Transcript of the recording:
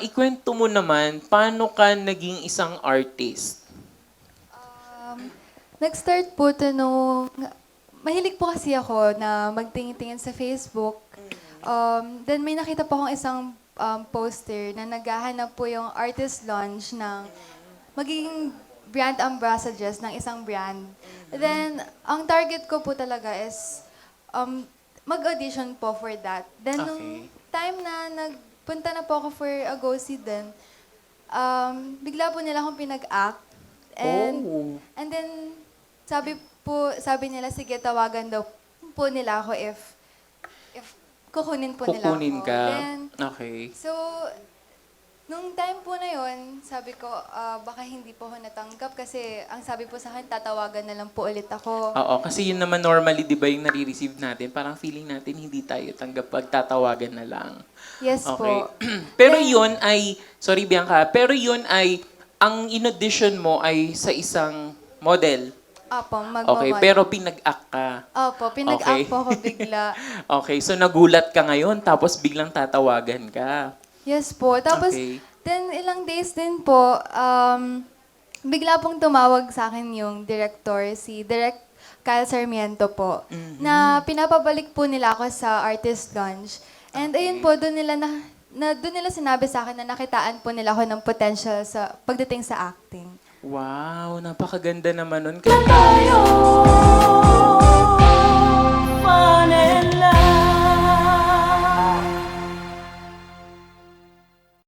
Ikwento mo naman, paano ka naging isang artist? Nag-start po to nung, mahilig po kasi ako na magtingin-tingin sa Facebook. Then may nakita po akong isang poster na naghahanap po yung artist launch ng magiging brand ambassadors ng isang brand. Then, ang target ko po talaga is mag-audition po for that. Then, nung Okay. time na nagpunta na po ako for a go-see din, bigla po nila akong pinag-act. Oh. And then, sabi nila, sige, tawagan daw po nila ako if kukunin po nila Kukunin ako. ka. Then, Okay. so, nung time po na yon, sabi ko, baka hindi po ako natanggap kasi ang sabi po sa akin, tatawagan na lang po ulit ako. Oo, kasi yun naman normally, di ba, yung nare-receive natin, parang feeling natin hindi tayo tanggap pag tatawagan na lang. Yes Okay. po. Pero Then, yun ay, sorry Bianca, pero yun ay, ang in-audition mo ay sa isang model. Opo, Okay, pero pinag-act ka. Opo, Okay. pinag-act po ako bigla. Okay, so nagulat ka ngayon, tapos biglang tatawagan ka. Yes po. Tapos, Okay. then ilang days din po, bigla pong tumawag sa akin yung director, si Direk Kyle Sarmiento po, na pinapabalik po nila ako sa artist launch. And ayun po, doon nila sinabi sa akin na nakitaan po nila ako ng potential sa pagdating sa acting. Wow, napakaganda naman nun.